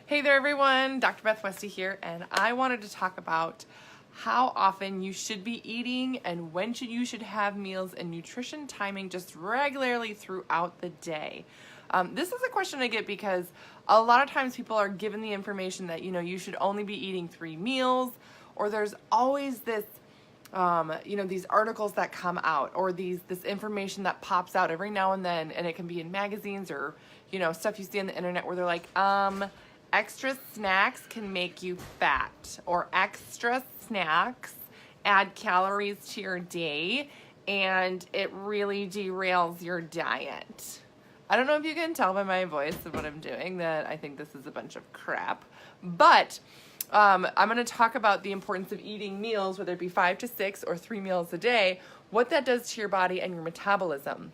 Hey there everyone, Dr. Beth Westy here, and I wanted to talk about how often you should be eating and when you should have meals and nutrition timing just regularly throughout the day. This is a question I get because a lot of times people are given the information that, you should only be eating 3 meals, or there's always this these articles that come out, or this information that pops out every now and then, and it can be in magazines or, stuff you see on the internet where they're like, extra snacks can make you fat, or extra snacks add calories to your day, and it really derails your diet. I don't know if you can tell by my voice of what I'm doing that I think this is a bunch of crap, but I'm going to talk about the importance of eating meals, whether it be 5 to 6 or 3 meals a day, what that does to your body and your metabolism.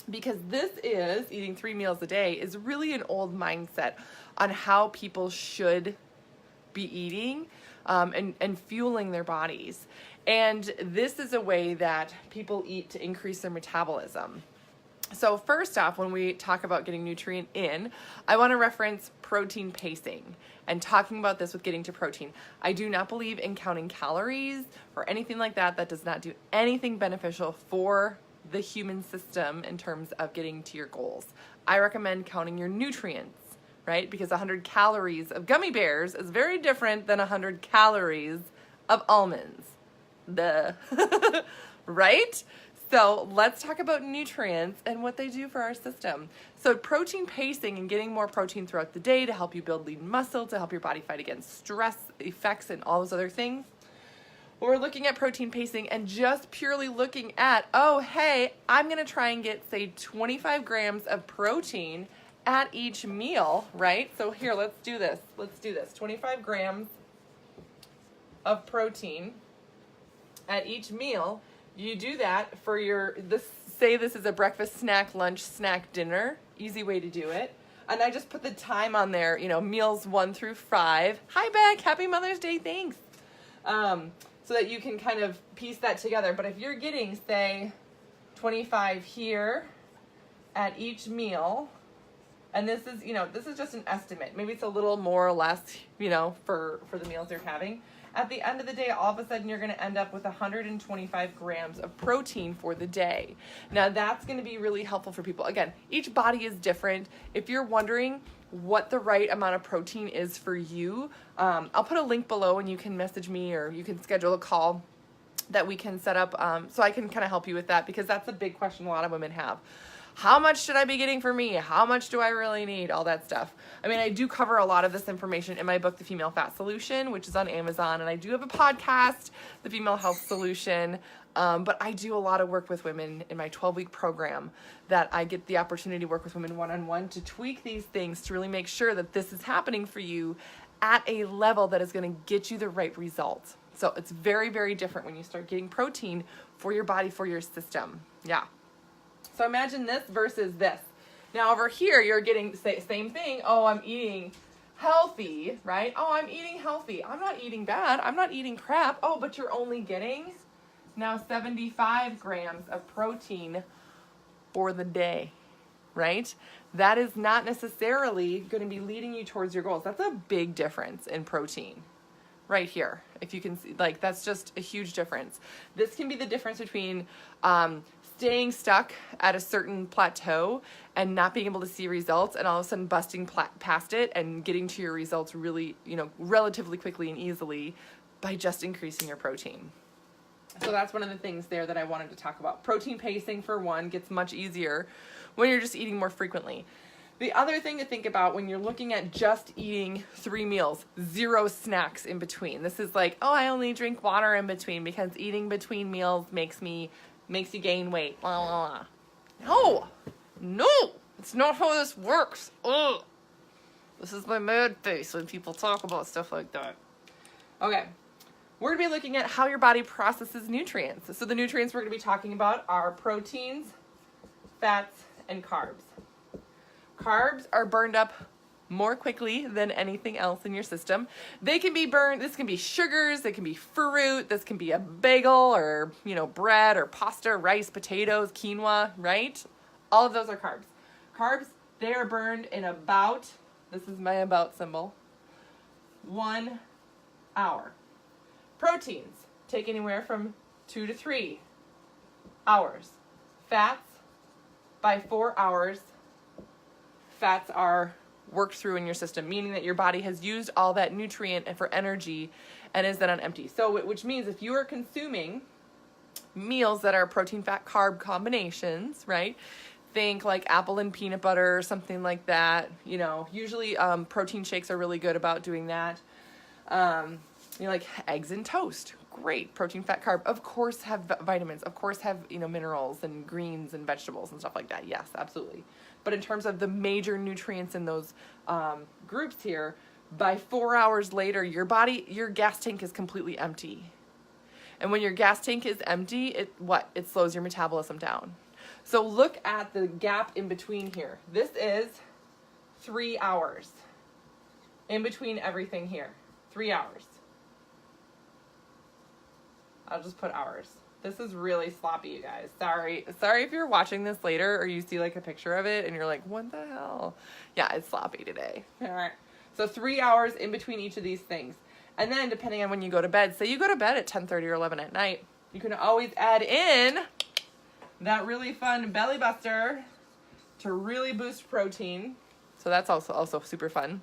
Because eating 3 meals a day is really an old mindset on how people should be eating and fueling their bodies. And this is a way that people eat to increase their metabolism. So first off, when we talk about getting nutrient in, I want to reference protein pacing and talking about this with getting to protein. I do not believe in counting calories or anything like that. That does not do anything beneficial for the human system in terms of getting to your goals. I recommend counting your nutrients, right? Because 100 calories of gummy bears is very different than 100 calories of almonds. Duh. Right? So let's talk about nutrients and what they do for our system. So protein pacing and getting more protein throughout the day to help you build lean muscle, to help your body fight against stress effects and all those other things. When we're looking at protein pacing and just purely looking at, oh, hey, I'm going to try and get, say, 25 grams of protein at each meal, right? So here, let's do this. 25 grams of protein at each meal. You do that for say this is a breakfast, snack, lunch, snack, dinner. Easy way to do it. And I just put the time on there, meals 1 through 5. Hi, Beck. Happy Mother's Day. Thanks. So that you can kind of piece that together. But if you're getting, say, 25 here at each meal, and this is just an estimate. Maybe it's a little more or less, for the meals you're having. At the end of the day, all of a sudden, you're going to end up with 125 grams of protein for the day. Now, that's going to be really helpful for people. Again, each body is different. If you're wondering what the right amount of protein is for you, I'll put a link below and you can message me, or you can schedule a call that we can set up so I can kind of help you with that, because that's a big question a lot of women have. How much should I be getting for me? How much do I really need? All that stuff. I mean, I do cover a lot of this information in my book, The Female Fat Solution, which is on Amazon. And I do have a podcast, The Female Health Solution. But I do a lot of work with women in my 12-week program that I get the opportunity to work with women one-on-one to tweak these things to really make sure that this is happening for you at a level that is going to get you the right results. So it's very, very different when you start getting protein for your body, for your system. Yeah. So imagine this versus this. Now over here, you're getting the same thing. Oh, I'm eating healthy, right? Oh, I'm eating healthy. I'm not eating bad. I'm not eating crap. Oh, but you're only getting now 75 grams of protein for the day, right? That is not necessarily going to be leading you towards your goals. That's a big difference in protein right here. If you can see, that's just a huge difference. This can be the difference between staying stuck at a certain plateau and not being able to see results, and all of a sudden busting past it and getting to your results really, relatively quickly and easily by just increasing your protein. So that's one of the things there that I wanted to talk about. Protein pacing, for one, gets much easier when you're just eating more frequently. The other thing to think about when you're looking at just eating 3 meals, 0 snacks in between. This is like, oh, I only drink water in between because eating between meals makes you gain weight. Blah, blah, blah. No, it's not how this works. Ugh. This is my mad face when people talk about stuff like that. Okay, we're going to be looking at how your body processes nutrients. So the nutrients we're going to be talking about are proteins, fats, and carbs. Carbs are burned up more quickly than anything else in your system. They can be burned. This can be sugars. It can be fruit. This can be a bagel, or, bread or pasta, rice, potatoes, quinoa, right? All of those are carbs. Carbs, they are burned in about, this is my about symbol, 1 hour. Proteins take anywhere from 2 to 3 hours. Fats, by 4 hours, fats are worked through in your system, meaning that your body has used all that nutrient for energy and is then on empty. So, which means if you are consuming meals that are protein, fat, carb combinations, right? Think like apple and peanut butter or something like that. You know, usually protein shakes are really good about doing that. You know, like eggs and toast. Great. Protein, fat, carb. Of course have vitamins. Of course have, you know, minerals and greens and vegetables and stuff like that. Yes, absolutely. But in terms of the major nutrients in those groups here, by 4 hours later, your gas tank is completely empty. And when your gas tank is empty, it slows your metabolism down. So look at the gap in between here. This is 3 hours in between everything here. 3 hours. I'll just put hours. This is really sloppy, you guys. Sorry if you're watching this later or you see like a picture of it and you're like, what the hell? Yeah, it's sloppy today. All right. So 3 hours in between each of these things. And then depending on when you go to bed, say you go to bed at 10:30 or 11 at night, you can always add in that really fun belly buster to really boost protein. So that's also super fun.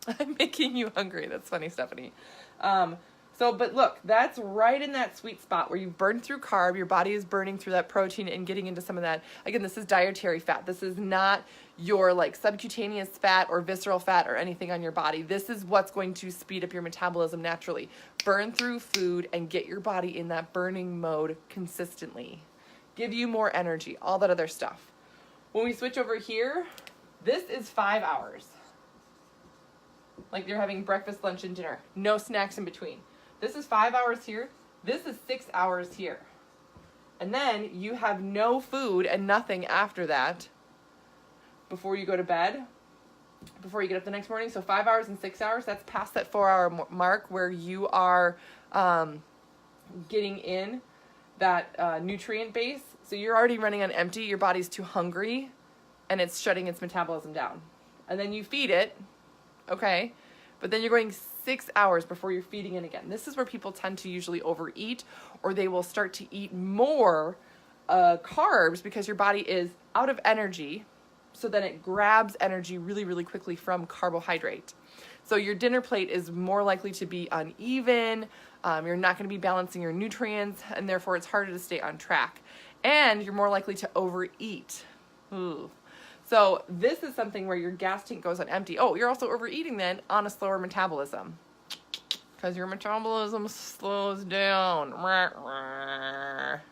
I'm making you hungry. That's funny, Stephanie. But look, that's right in that sweet spot where you've burned through carb, your body is burning through that protein and getting into some of that. Again, this is dietary fat. This is not your like subcutaneous fat or visceral fat or anything on your body. This is what's going to speed up your metabolism naturally. Burn through food and get your body in that burning mode consistently. Give you more energy, all that other stuff. When we switch over here, this is 5 hours. Like you're having breakfast, lunch, and dinner. No snacks in between. This is 5 hours here. This is 6 hours here. And then you have no food and nothing after that before you go to bed, before you get up the next morning. So 5 hours and 6 hours, that's past that 4 hour mark where you are getting in that nutrient base. So you're already running on empty. Your body's too hungry and it's shutting its metabolism down. And then you feed it, okay? But then you're going 6 hours before you're feeding in again. This is where people tend to usually overeat, or they will start to eat more carbs because your body is out of energy. So then it grabs energy really, really quickly from carbohydrate. So your dinner plate is more likely to be uneven. You're not going to be balancing your nutrients, and therefore it's harder to stay on track. And you're more likely to overeat. Ooh. So this is something where your gas tank goes on empty. Oh, you're also overeating then on a slower metabolism because your metabolism slows down.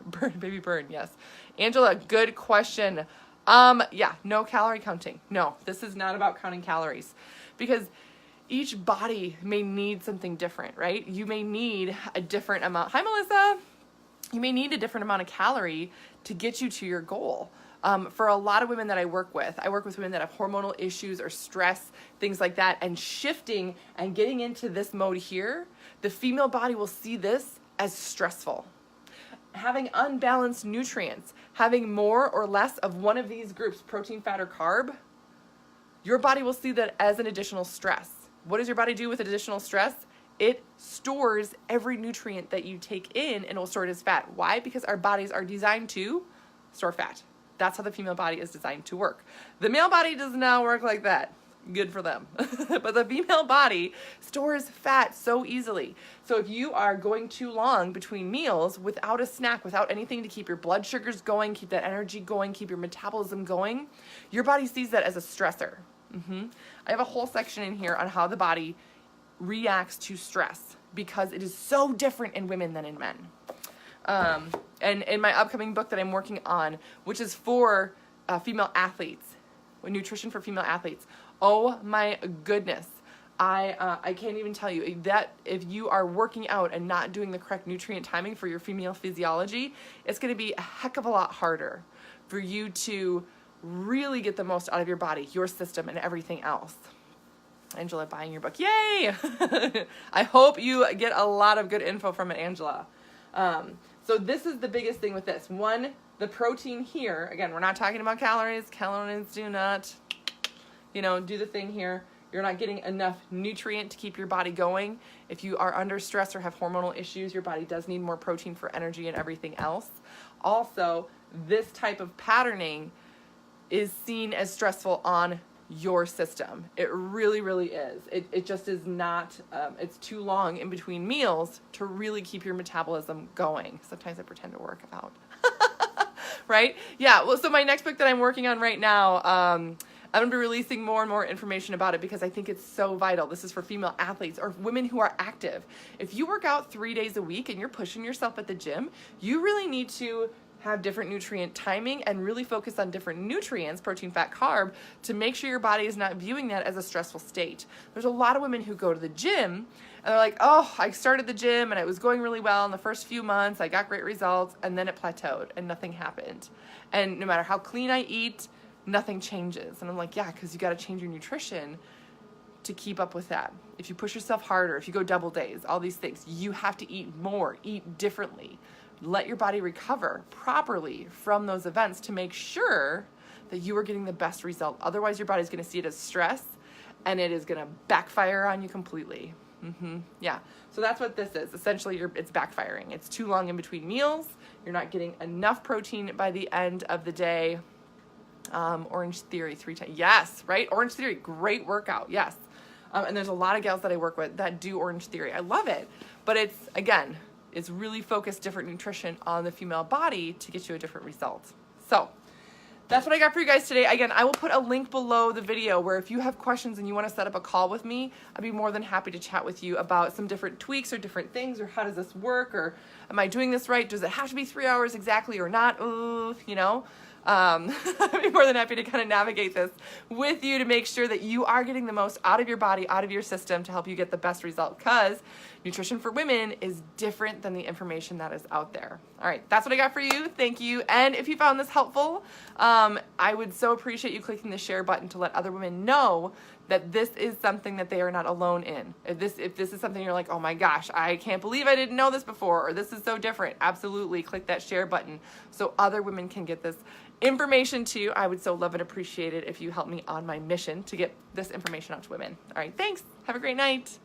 Burn, baby, burn. Yes. Angela, good question. Yeah, no calorie counting. No, this is not about counting calories because each body may need something different, right? You may need a different amount. Hi, Melissa. You may need a different amount of calorie to get you to your goal. For a lot of women that I work with women that have hormonal issues or stress, things like that, and shifting and getting into this mode here, the female body will see this as stressful. Having unbalanced nutrients, having more or less of one of these groups, protein, fat, or carb, your body will see that as an additional stress. What does your body do with additional stress? It stores every nutrient that you take in and it will store it as fat. Why? Because our bodies are designed to store fat. That's how the female body is designed to work. The male body does not work like that. Good for them. But the female body stores fat so easily. So if you are going too long between meals without a snack, without anything to keep your blood sugars going, keep that energy going, keep your metabolism going, your body sees that as a stressor. I have a whole section in here on how the body reacts to stress because it is so different in women than in men. And in my upcoming book that I'm working on, which is for female athletes, nutrition for female athletes. Oh my goodness. I can't even tell you that if you are working out and not doing the correct nutrient timing for your female physiology, it's going to be a heck of a lot harder for you to really get the most out of your body, your system, and everything else. Angela buying your book. Yay! I hope you get a lot of good info from it, Angela. So this is the biggest thing with this. One, the protein here, again, we're not talking about calories. Calories do not, do the thing here. you're not getting enough nutrient to keep your body going. If you are under stress or have hormonal issues, your body does need more protein for energy and everything else. Also, this type of patterning is seen as stressful on your system. It really, really is. It just is not, it's too long in between meals to really keep your metabolism going. Sometimes I pretend to work out. Right? Yeah, well, so my next book that I'm working on right now, I'm going to be releasing more and more information about it because I think it's so vital. This is for female athletes or women who are active. If you work out 3 days a week and you're pushing yourself at the gym, you really need to have different nutrient timing and really focus on different nutrients, protein, fat, carb, to make sure your body is not viewing that as a stressful state. There's a lot of women who go to the gym and they're like, oh, I started the gym and it was going really well in the first few months. I got great results, and then it plateaued and nothing happened. And no matter how clean I eat, nothing changes. And I'm like, yeah, because you got to change your nutrition to keep up with that. If you push yourself harder, if you go double days, all these things, you have to eat more, eat differently. Let your body recover properly from those events to make sure that you are getting the best result. Otherwise, your body's going to see it as stress and it is going to backfire on you completely. Yeah, so that's what this is. Essentially, it's backfiring. It's too long in between meals. You're not getting enough protein by the end of the day. Orange Theory 3 times. Yes, right? Orange Theory, great workout. Yes. And there's a lot of gals that I work with that do Orange Theory. I love it. But it's really focused different nutrition on the female body to get you a different result. So that's what I got for you guys today. Again, I will put a link below the video where if you have questions and you want to set up a call with me, I'd be more than happy to chat with you about some different tweaks or different things, or how does this work, or am I doing this right? Does it have to be 3 hours exactly or not? I'd be more than happy to kind of navigate this with you to make sure that you are getting the most out of your body, out of your system, to help you get the best result, because nutrition for women is different than the information that is out there. All right, that's what I got for you. Thank you. And if you found this helpful, I would so appreciate you clicking the share button to let other women know that this is something that they are not alone in. If this is something you're like, oh my gosh, I can't believe I didn't know this before, or this is so different, absolutely click that share button so other women can get this information too. I would so love and appreciate it if you help me on my mission to get this information out to women. All right, thanks. Have a great night.